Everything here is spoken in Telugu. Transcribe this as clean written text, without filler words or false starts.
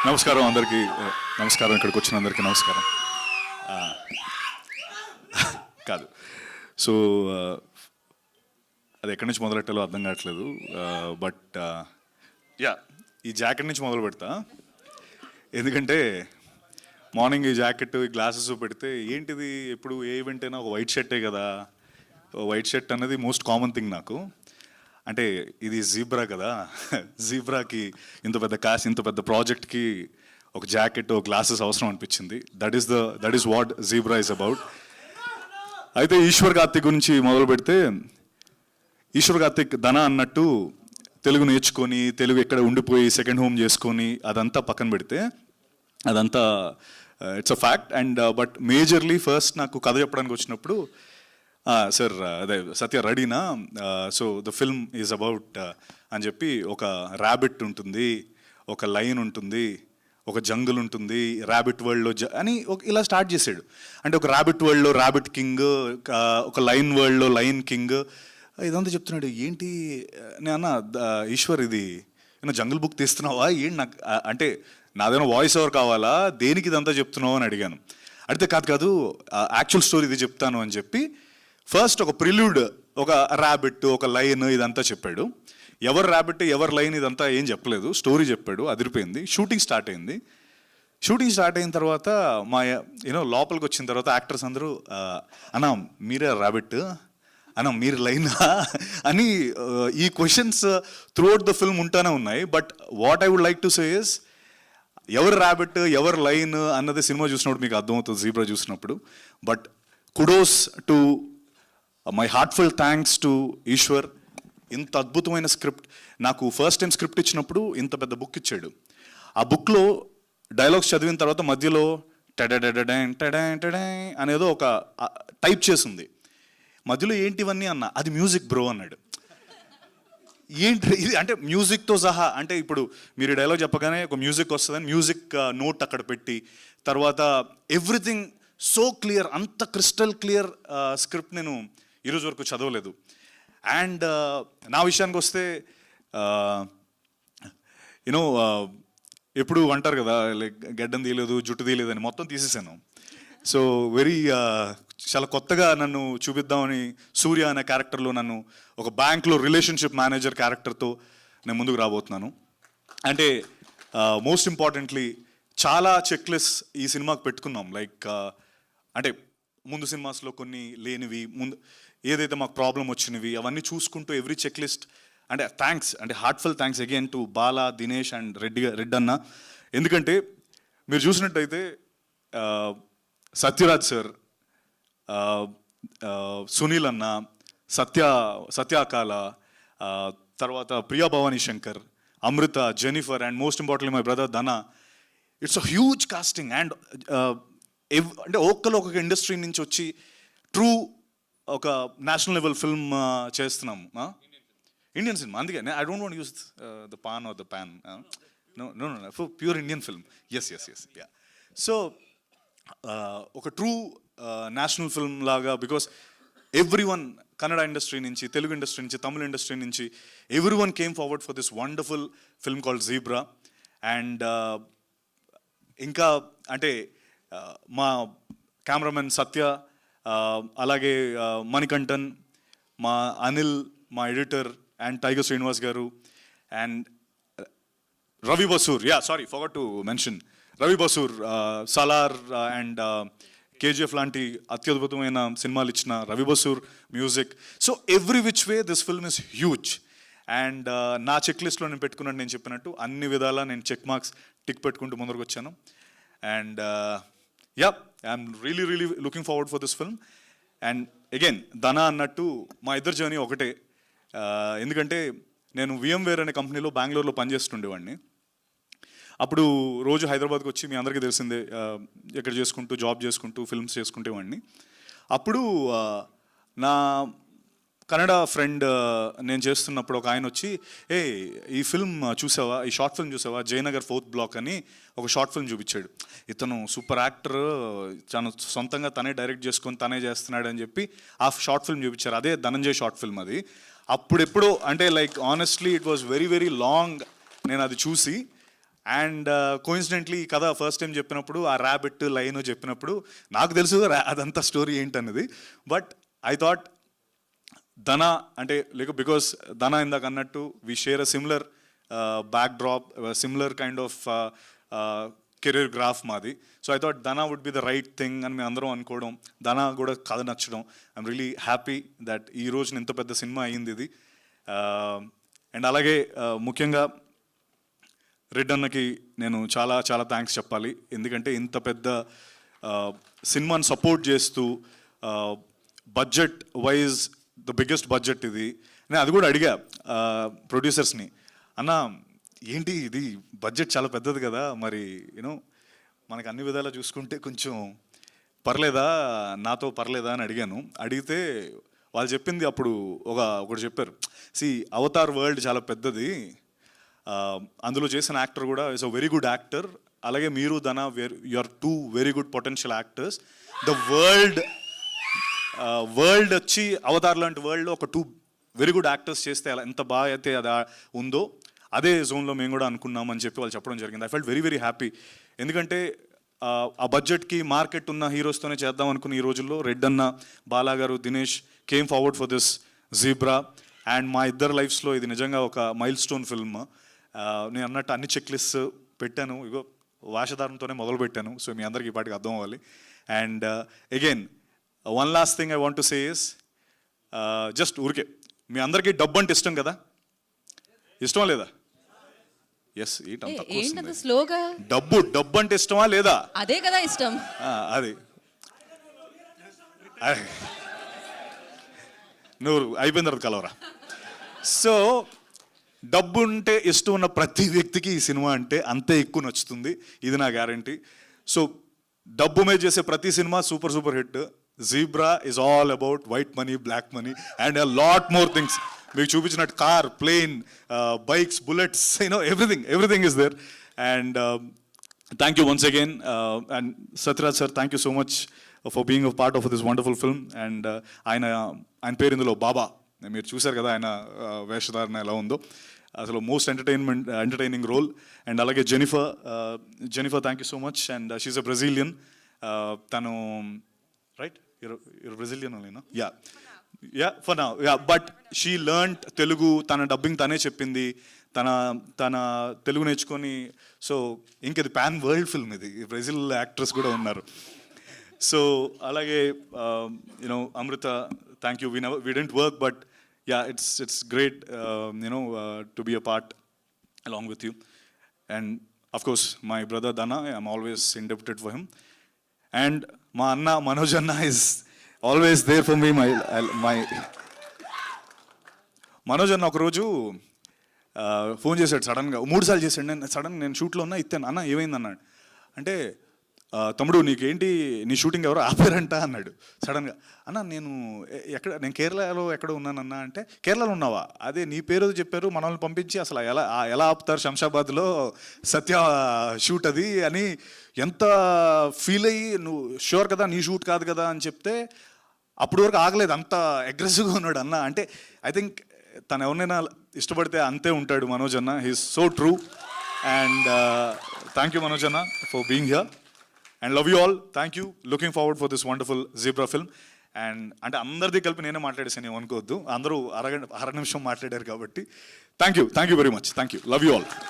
నమస్కారం అందరికీ. నమస్కారం, ఇక్కడికి వచ్చిన అందరికీ నమస్కారం. కాదు, సో అది ఎక్కడి నుంచి మొదలెట్టాలో అర్థం కావట్లేదు. బట్ యా, ఈ జాకెట్ నుంచి మొదలు పెడతా. ఎందుకంటే మార్నింగ్ ఈ జాకెట్, ఈ గ్లాసెస్ పెడితే ఏంటిది, ఎప్పుడు ఏ ఈవెంట్ అయినా ఒక వైట్ షర్టే కదా. వైట్ షర్ట్ అనేది మోస్ట్ కామన్ థింగ్ నాకు. అంటే ఇది జీబ్రా కదా, జీబ్రాకి ఇంత పెద్ద కాస్ట్, ఇంత పెద్ద ప్రాజెక్ట్కి ఒక జాకెట్, ఒక గ్లాసెస్ అవసరం అనిపించింది. That is what zebra is about. అయితే ఈశ్వర్ కార్తిక్ గురించి మొదలు పెడితే, ఈశ్వర్ కార్తిక్ ధన అన్నట్టు తెలుగు నేర్చుకొని, తెలుగు ఎక్కడ ఉండిపోయి సెకండ్ హోమ్ చేసుకొని అదంతా పక్కన పెడితే, అదంతా it's a fact. And but majorly first నాకు కథ చెప్పడానికి వచ్చినప్పుడు, సార్ అదే సత్య రెడీనా, so the film is about అని చెప్పి, ఒక ర్యాబిట్ ఉంటుంది, ఒక లైన్ ఉంటుంది, ఒక జంగుల్ ఉంటుంది, ర్యాబిట్ వరల్డ్లో అని ఇలా స్టార్ట్ చేశాడు. అంటే ఒక ర్యాబిట్ వరల్డ్లో ర్యాబిట్ కింగ్, ఒక లైన్ వరల్డ్లో లైన్ కింగ్, ఇదంతా చెప్తున్నాడు. ఏంటి నేను అన్న, ఈశ్వర్ ఇది ఏమన్నా జంగుల్ బుక్ తీస్తున్నావా ఏంటి, నాకు అంటే నాదేమో వాయిస్ ఓవర్ కావాలా, దేనికి ఇదంతా చెప్తున్నావు అని అడిగాను. అడిగితే కాదు యాక్చువల్ స్టోరీ ఇది చెప్తాను అని చెప్పి ఫస్ట్ ఒక ప్రిల్యూడ్, ఒక ర్యాబిట్, ఒక లైన్ ఇదంతా చెప్పాడు. ఎవరు ర్యాబిట్, ఎవరు లైన్ ఇదంతా ఏం చెప్పలేదు, స్టోరీ చెప్పాడు. అదిరిపోయింది. షూటింగ్ స్టార్ట్ అయింది. షూటింగ్ స్టార్ట్ అయిన తర్వాత మా లోపలికి వచ్చిన తర్వాత యాక్టర్స్ అందరూ, అన్నా మీరే ర్యాబిట్, అన్నా మీరు లైనా అని ఈ క్వశ్చన్స్ త్రూఅవుట్ ద ఫిల్మ్ ఉంటానే ఉన్నాయి. But what I would like to say is, ఎవరు ర్యాబిట్, ఎవరు లైన్ అన్నది సినిమా చూసినప్పుడు మీకు అర్థమవుతుంది, జీబ్రా చూసినప్పుడు. But kudos to my heartful thanks to Eeshwar. ఇంత అద్భుతమైన స్క్రిప్ట్, నాకు ఫస్ట్ టైం స్క్రిప్ట్ ఇచ్చినప్పుడు ఇంత పెద్ద బుక్ ఇచ్చాడు. ఆ బుక్లో డైలాగ్స్ చదివిన తర్వాత మధ్యలో టెడెడెడెన్ టెడెన్ టెడెన్ అనేదో ఒక టైప్ చేసింది. మధ్యలో ఏంటివన్నీ అన్న, అది మ్యూజిక్ బ్రో అన్నాడు. ఏంటి ఇది అంటే మ్యూజిక్తో సహా, అంటే ఇప్పుడు మీరు డైలాగ్ చెప్పగానే ఒక మ్యూజిక్ వస్తుందని మ్యూజిక్ నోట్ అక్కడ పెట్టి, తర్వాత ఎవ్రీథింగ్ సో క్లియర్, అంత క్రిస్టల్ క్లియర్ స్క్రిప్ట్ నేను ఈరోజు వరకు చదవలేదు. అండ్ నా విషయానికి వస్తే, యూనో ఎప్పుడు అంటారు కదా, లైక్ గడ్డం తీయలేదు, జుట్టు తీయలేదు అని, మొత్తం తీసేసాను. సో చాలా కొత్తగా నన్ను చూపిద్దామని సూర్య అనే క్యారెక్టర్లో నన్ను ఒక బ్యాంక్లో రిలేషన్షిప్ మేనేజర్ క్యారెక్టర్తో నేను ముందుకు రాబోతున్నాను. అంటే మోస్ట్ ఇంపార్టెంట్లీ చాలా చెక్లిస్ట్ ఈ సినిమాకి పెట్టుకున్నాం. లైక్ అంటే ముందు సినిమాస్లో కొన్ని లేనివి, ముందు ఏదైతే మాకు ప్రాబ్లం వచ్చినవి అవన్నీ చూసుకుంటూ ఎవ్రీ చెక్లిస్ట్. అంటే థ్యాంక్స్, అంటే heartful thanks again to Bala, Dinesh and Reddy అన్న. ఎందుకంటే మీరు చూసినట్టయితే సత్యరాజ్ సార్, సునీల్ అన్న, సత్యాకాల, తర్వాత Priya Bhavani Shankar, Amrutha, Jennifer, and most importantly my brother Dhana. It's a huge casting. And అంటే ఒక్కొక్క ఇండస్ట్రీ నుంచి వచ్చి ట్రూ ఒక నేషనల్ లెవెల్ ఫిల్మ్ చేస్తున్నాము. ఇండియన్ సినిమా, అందుకే I don't want use the pan or the pan, no for pure Indian film. Yes ya. So ఒక ట్రూ నేషనల్ ఫిల్మ్ లాగా, because everyone, Kannada industry నుంచి, తెలుగు ఇండస్ట్రీ నుంచి, తమిళ ఇండస్ట్రీ నుంచి, every one came forward for this wonderful film called zebra. And ఇంకా అంటే మా కెమెరామెన్ సత్య, అలాగే మణికంఠన్, మా అనిల్, మా ఎడిటర్ అండ్ టైగర్ శ్రీనివాస్ గారు, and Ravi Basur. Sorry, forgot to mention Ravi Basur, Salaar and KGF లాంటి అత్యద్భుతమైన సినిమాలు ఇచ్చిన Ravi Basur music. So every which way this film is huge. And నా చెక్ లిస్ట్లో నేను పెట్టుకున్నట్టు, నేను చెప్పినట్టు అన్ని విధాలా నేను చెక్ మార్క్స్ టిక్ పెట్టుకుంటూ ముందరకు వచ్చాను. And I'm really looking forward for this film. And again ధన అన్నట్టు మా ఇద్దరు జర్నీ ఒకటే. ఎందుకంటే నేను VMware అనే కంపెనీలో బెంగళూరులో పనిచేస్తుండేవాడిని. అప్పుడు రోజు హైదరాబాద్కి వచ్చి, మీ అందరికీ తెలిసిందే, ఎక్కడ చేసుకుంటూ జాబ్ చేసుకుంటూ ఫిల్మ్స్ చేసుకుంటేవాడిని. అప్పుడు నా కన్నడ ఫ్రెండ్ నేను చేస్తున్నప్పుడు ఒక ఆయన వచ్చి, ఈ ఫిల్మ్ చూసావా, ఈ షార్ట్ ఫిల్మ్ చూసావా, జయనగర్ 4th బ్లాక్ అని ఒక షార్ట్ ఫిల్మ్ చూపించాడు. ఇతను సూపర్ యాక్టర్, తను సొంతంగా తనే డైరెక్ట్ చేసుకొని తనే చేస్తున్నాడు అని చెప్పి ఆ షార్ట్ ఫిల్మ్ చూపించారు. అదే ధనంజయ్ షార్ట్ ఫిల్మ్. అది అప్పుడెప్పుడో, అంటే like honestly it was very long నేను అది చూసి. అండ్ కోయిన్సిడెంట్లీ ఈ కథ ఫస్ట్ టైం చెప్పినప్పుడు ఆ ర్యాబిట్ లైన్ చెప్పినప్పుడు నాకు తెలుసు అదంతా స్టోరీ ఏంటన్నది. బట్ ఐ థాట్ ధన అంటే బికాస్ ధన ఇందాక అన్నట్టు we share a similar backdrop, similar kind of career graph మాది. So I thought Dhana would be the right thing అని మేము అందరం అనుకోవడం, ధన కూడా కథ నచ్చడం. ఐఎమ్ రియలీ హ్యాపీ దట్ ఈ రోజున ఇంత పెద్ద సినిమా అయ్యింది ఇది. అండ్ అలాగే ముఖ్యంగా రెడ్ అన్నకి నేను చాలా చాలా థ్యాంక్స్ చెప్పాలి. ఎందుకంటే ఇంత పెద్ద సినిమాని సపోర్ట్ చేస్తూ budget wise the biggest budget ఇది. నేను అది కూడా అడిగా ప్రొడ్యూసర్స్ని, అన్న ఏంటి ఇది బడ్జెట్ చాలా పెద్దది కదా, మరి యూనో మనకు అన్ని విధాలా చూసుకుంటే కొంచెం పర్లేదా, నాతో పర్లేదా అని అడిగాను. అడిగితే వాళ్ళు చెప్పింది అప్పుడు ఒకటి చెప్పారు. అవతార్ వరల్డ్ చాలా పెద్దది, అందులో చేసిన యాక్టర్ కూడా is a very good actor, అలాగే మీరు Dhana you are too very good potential actors. The world వచ్చి అవతార్ లాంటి వరల్డ్లో ఒక 2 వెరీ గుడ్ యాక్టర్స్ చేస్తే అలా ఎంత బాగా అయితే అది ఉందో అదే జోన్లో మేము కూడా అనుకున్నామని చెప్పి వాళ్ళు చెప్పడం జరిగింది. I felt very very happy. ఎందుకంటే ఆ బడ్జెట్కి మార్కెట్ ఉన్న హీరోస్తోనే చేద్దాం అనుకున్న ఈ రోజుల్లో రెడ్ అన్న, బాలా గారు, Dinesh came forward for this zebra. And మా ఇద్దరు లైఫ్స్లో ఇది నిజంగా ఒక మైల్ స్టోన్ ఫిల్మ్. నేను అన్నట్టు అన్ని చెక్ లిస్ట్ పెట్టాను, ఇగో వేషధారంతోనే మొదలు పెట్టాను. సో మీ అందరికీ ఈ పాటికి అర్థం అవ్వాలి. And again one last thing I want to say is, just ఊరికే మీ అందరికీ డబ్బు అంటే ఇష్టం కదా, ఇష్టమా లేదా? ఎస్, స్లోగా డబ్బు అంటే ఇష్టమా లేదా? అదే కదా ఇష్టం. అది నువ్వు అయిపోయిన తర్వాత కలవరా. సో డబ్బు ఉంటే ఇష్టం ఉన్న ప్రతి వ్యక్తికి ఈ సినిమా అంటే అంతే ఎక్కువ నచ్చుతుంది, ఇది నా గ్యారంటీ. సో డబ్బు మీద చేసే ప్రతి సినిమా super super hit. Zebra is all about white money, black money and a lot more things. మీకు చూపించినట్టు car, plane, bikes, bullets, everything is there. And thank you once again. And Sathyaraj sir, thank you so much for being a part of this wonderful film. And ఆయన పేరు ఇందులో బాబా, మీరు చూశారు కదా ఆయన వేషధారణ ఎలా ఉందో, అసలు మోస్ట్ ఎంటర్టైనింగ్ రోల్. అండ్ అలాగే Jennifer thank you so much. And she's a Brazilian. తను right, you're Brazilian only, no? Yeah, for now. Yeah, but she learned Telugu. తన డబ్బింగ్ తనే చెప్పింది, తన తెలుగు నేర్చుకొని. సో ఇంకది పాన్ వరల్డ్ ఫిల్మ్, ఇది బ్రెజిల్ యాక్ట్రెస్ కూడా ఉన్నారు. సో అలాగే you know Amrutha, thank you. We didn't work, but yeah, it's great to be a part along with you. And of course my brother Dana, I'm always indebted for him. And మా అన్న మనోజ్ అన్న is always there for me. my Manoj అన్న ఒకరోజు ఫోన్ చేశాడు సడన్గా, 3 సార్లు చేశాడు. నేను షూట్లో ఉన్నా, ఇస్తాను అన్న ఏమైంది అన్నాడు. అంటే తమ్ముడు నీకేంటి, నీ షూటింగ్ ఎవరో ఆపారంట అన్నాడు సడన్గా. అన్న నేను కేరళలో ఎక్కడ ఉన్నానన్నా అంటే, కేరళలో ఉన్నావా, అదే నీ పేరు చెప్పారు, మనల్ని పంపించి అసలు ఎలా ఆపుతారు శంషాబాద్లో, సత్య షూట్ అది అని ఎంత ఫీల్ అయ్యి, నువ్వు షూర్ కదా నీ షూట్ కాదు కదా అని చెప్తే అప్పటి వరకు ఆగలేదు, అంత అగ్రెసివ్గా ఉన్నాడు అన్న. అంటే ఐ థింక్ తను ఎవరినైనా ఇష్టపడితే అంతే ఉంటాడు మనోజ్ అన్న. He's so true. And thank you Manoj అన్న for being here. And love you all. Thank you. Looking forward for this wonderful zebra film. And అంటే అందరిది కలిపి నేనే మాట్లాడేసాను, ఏమనుకోవద్దు, అందరూ అర నిమిషం మాట్లాడారు కాబట్టి thank you very much. Thank you. Love you all.